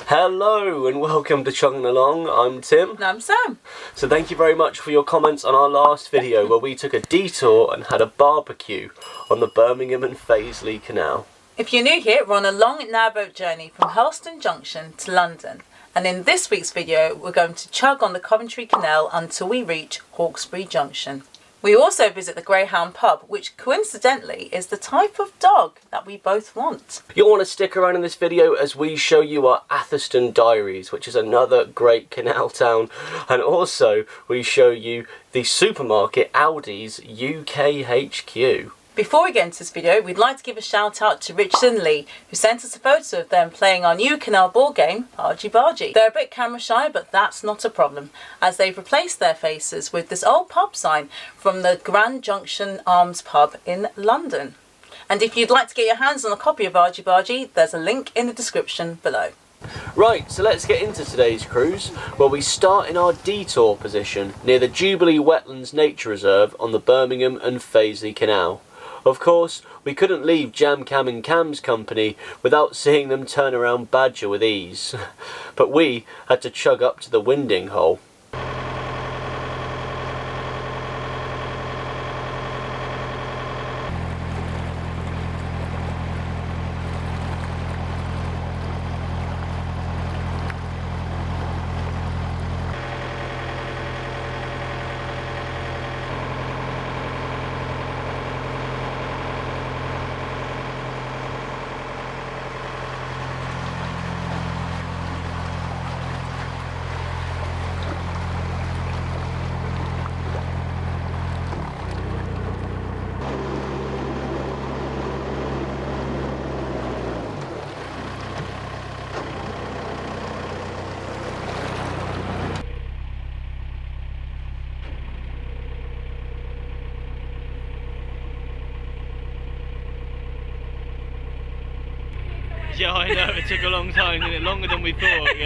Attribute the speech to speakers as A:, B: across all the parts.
A: Hello and welcome to Chugging Along. I'm Tim.
B: And I'm Sam.
A: So thank you very much for your comments on our last video where we took a detour and had a barbecue on the Birmingham and Paisley Canal.
B: If you're new here, we're on a long narrowboat journey from Atherstone Junction to London. And in this week's video, we're going to chug on the Coventry Canal until we reach Hawkesbury Junction. We also visit the Greyhound pub, which coincidentally is the type of dog that we both want.
A: You'll want to stick around in this video as we show you our Atherstone Diaries, which is another great canal town, and also we show you the supermarket Aldi's UK HQ.
B: Before we get into this video, we'd like to give a shout out to Richard and Lee, who sent us a photo of them playing our new canal board game, Argy Bargy. They're a bit camera shy, but that's not a problem, as they've replaced their faces with this old pub sign from the Grand Junction Arms pub in London. And if you'd like to get your hands on a copy of Argy Bargy, there's a link in the description below.
A: Right, so let's get into today's cruise, where we start in our detour position near the Jubilee Wetlands Nature Reserve on the Birmingham and Paisley Canal. Of course, we couldn't leave Jam Cam and Cam's company without seeing them turn around Badger with ease. But we had to chug up to the winding hole. Yeah, I know, it took a long time, didn't it? Longer than we thought,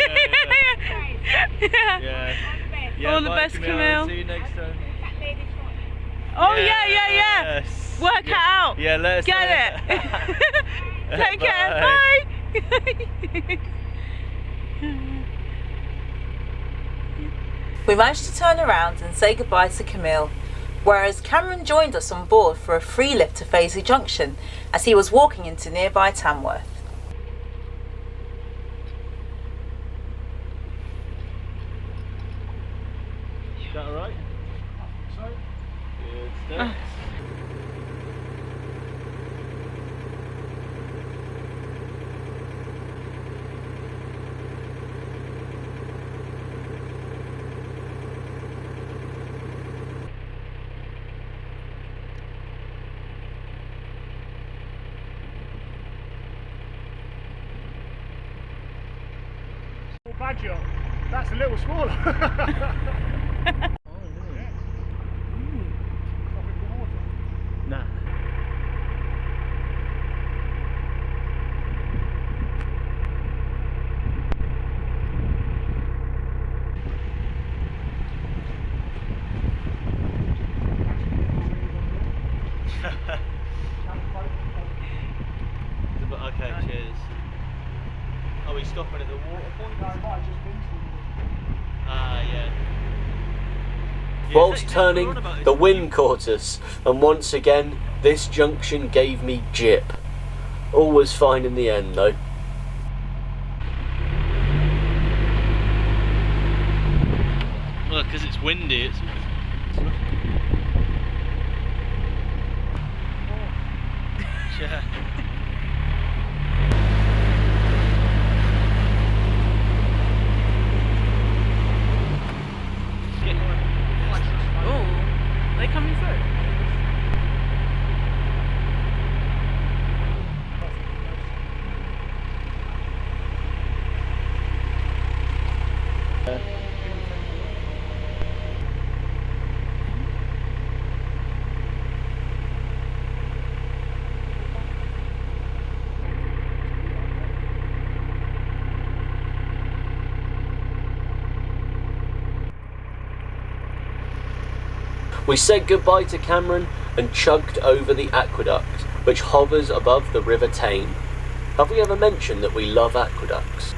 A: yeah.
B: All the best, Camille.
A: See you next time.
B: Oh, yeah. Yes. Work it out.
A: Yeah, let's
B: get it. Take care. Bye. We managed to turn around and say goodbye to Camille, whereas Cameron joined us on board for a free lift to Paisley Junction as he was walking into nearby Tamworth.
A: Is that alright? So, good stuff.
C: Badger, that's a little smaller.
A: Nah. Okay, cheers. Are we stopping at the water point?
C: No, it might have just been to
A: Ah, yeah. Whilst turning, the wind caught us, and once again, this junction gave me jip. All was fine in the end, though. Well, because it's windy, it's... Yeah.
B: Oh, they coming through?
A: We said goodbye to Cameron and chugged over the aqueduct, which hovers above the River Tame. Have we ever mentioned that we love aqueducts?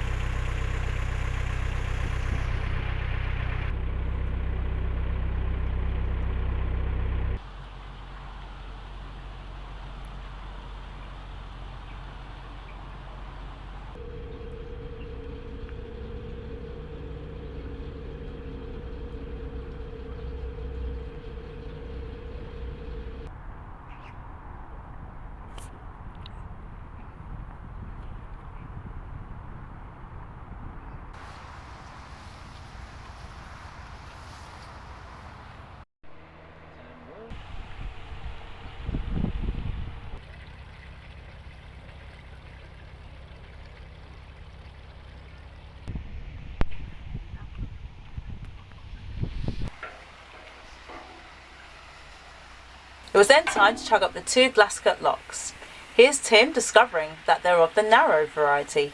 B: It was then time to chug up the 2 glass-cut locks. Here's Tim discovering that they're of the narrow variety.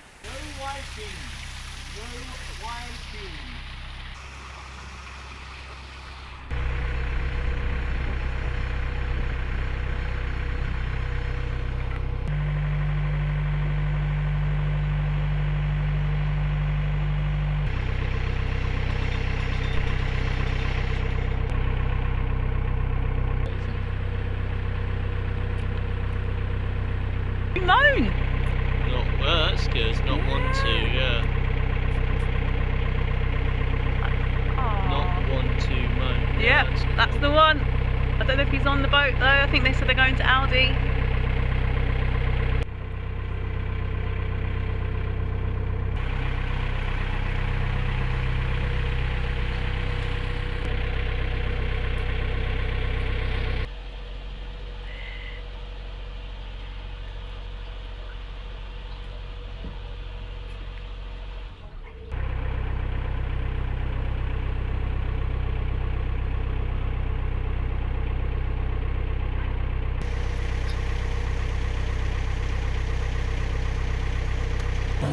D: Moan.
A: Well, that's good. It's not 1, 2, yeah. Not 1, 2, moan.
D: Yep, that's the one. I don't know if he's on the boat though. I think they said they're going to Aldi.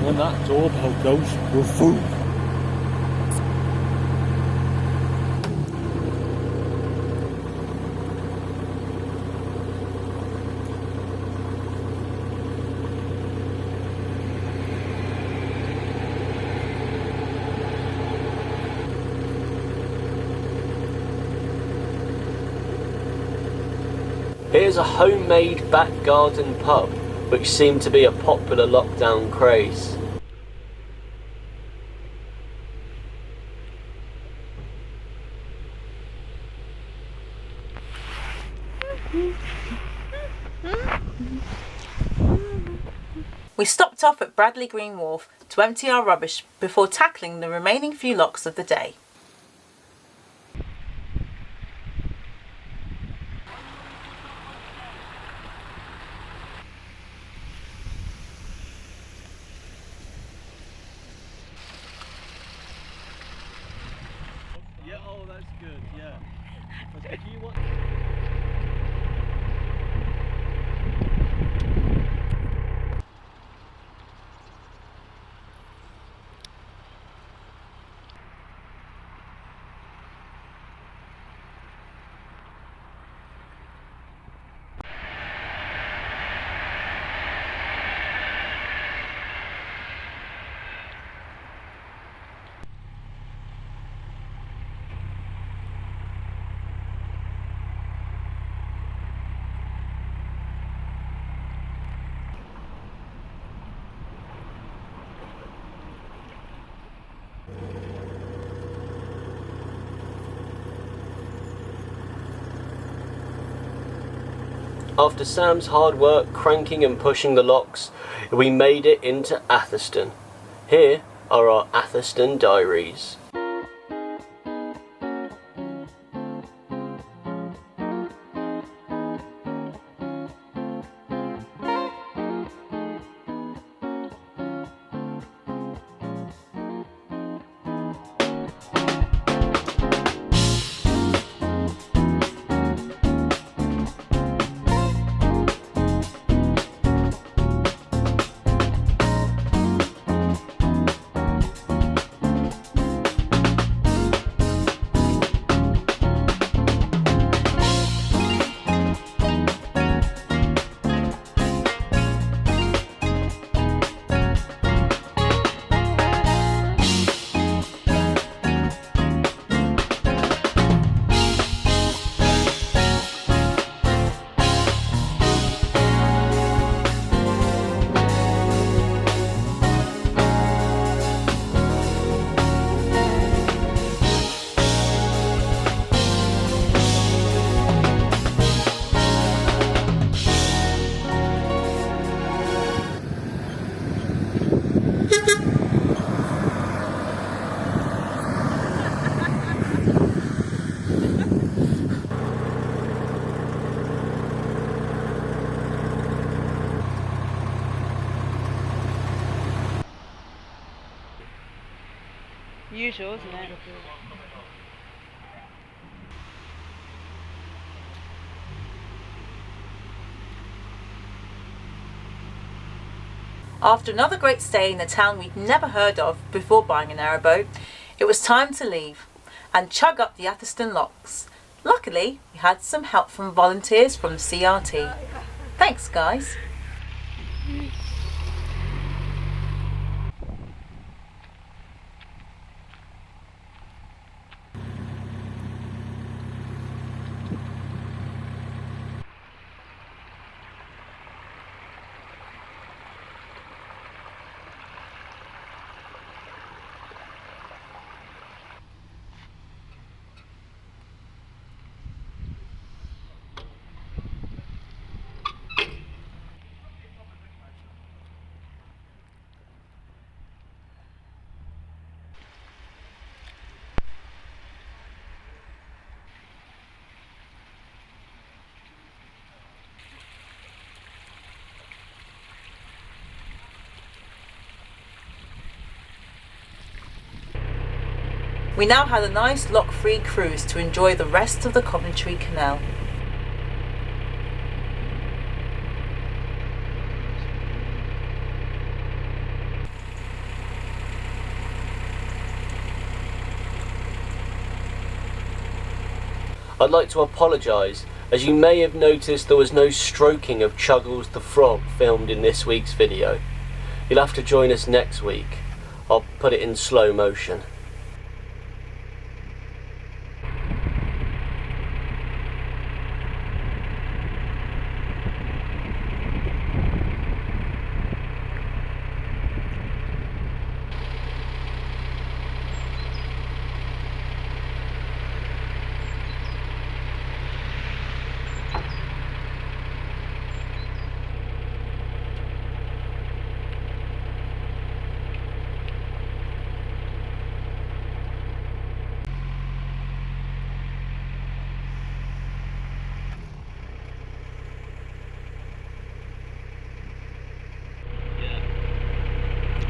C: When that doorbell goes, we're through.
A: Here's a homemade back garden pub, which seemed to be a popular lockdown craze.
B: We stopped off at Bradley Green Wharf to empty our rubbish before tackling the remaining few locks of the day.
A: Yeah, oh, that's good, yeah. Do you want... After Sam's hard work cranking and pushing the locks, we made it into Atherstone. Here are our Atherstone Diaries.
D: usual, isn't it?
B: After another great stay in a town we'd never heard of before buying a narrowboat, it was time to leave and chug up the Atherstone locks. Luckily, we had some help from volunteers from the CRT. Thanks, guys. We now had a nice lock-free cruise to enjoy the rest of the Coventry Canal.
A: I'd like to apologise, as you may have noticed there was no stroking of Chuggles the frog filmed in this week's video. You'll have to join us next week. I'll put it in slow motion.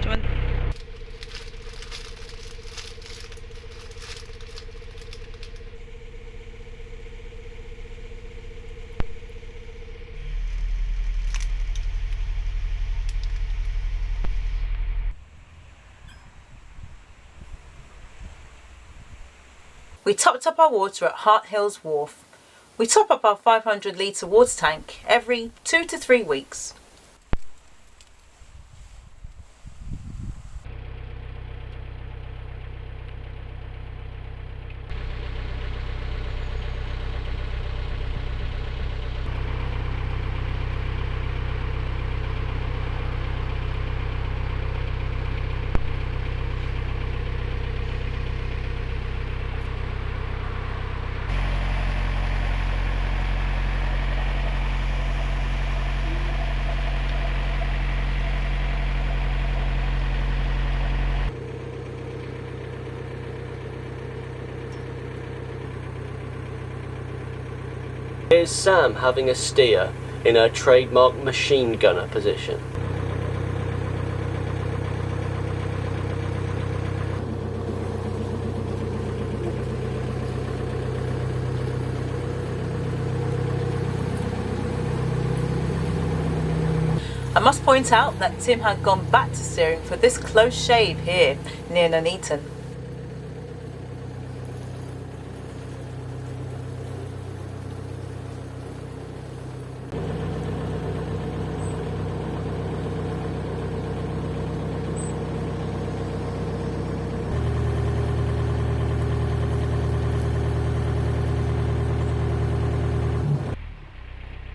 D: Do you want...
B: We topped up our water at Hart Hills Wharf. We top up our 500 litre water tank every 2 to 3 weeks.
A: Here's Sam having a steer in her trademark machine gunner position.
B: I must point out that Tim had gone back to steering for this close shave here near Nuneaton.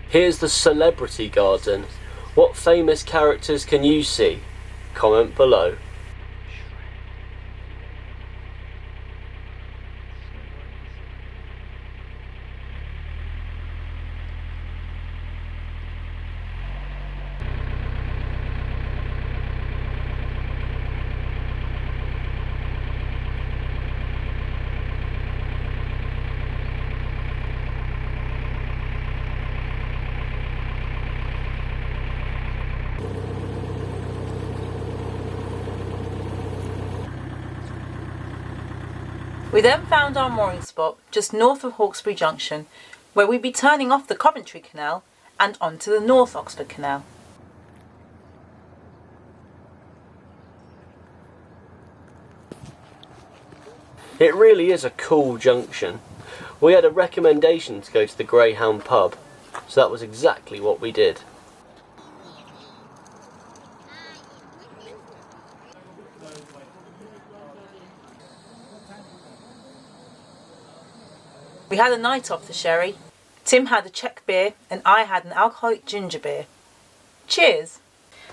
A: Here's the celebrity garden. What famous characters can you see? Comment below.
B: We then found our mooring spot just north of Hawkesbury Junction, where we'd be turning off the Coventry Canal and onto the North Oxford Canal.
A: It really is a cool junction. We had a recommendation to go to the Greyhound pub, so that was exactly what we did.
B: We had a night off the sherry. Tim had a Czech beer and I had an alcoholic ginger beer. Cheers!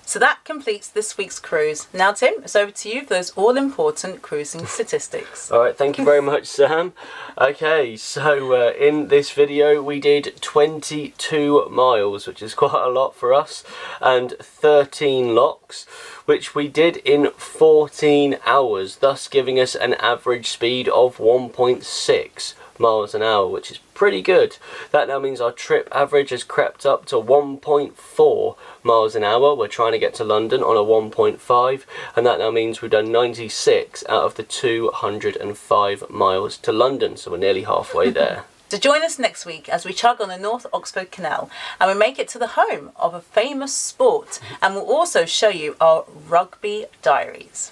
B: So that completes this week's cruise. Now Tim, it's over to you for those all-important cruising statistics.
A: Alright, thank you very much, Sam. Okay, so in this video we did 22 miles, which is quite a lot for us, and 13 locks, which we did in 14 hours, thus giving us an average speed of 1.6 miles an hour, which is pretty good. That now means our trip average has crept up to 1.4 miles an hour. We're trying to get to London on a 1.5, and that now means we've done 96 out of the 205 miles to London, so we're nearly halfway there.
B: So join us next week as we chug on the North Oxford Canal and we make it to the home of a famous sport, and we'll also show you our rugby diaries.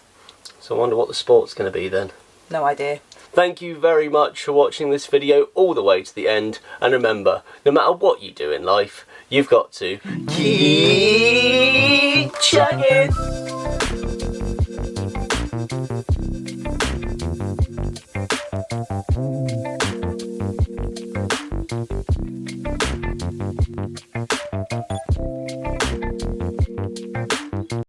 A: So I wonder what the sport's going to be then.
B: No idea.
A: Thank you very much for watching this video all the way to the end, and remember, no matter what you do in life, you've got to keep chugging.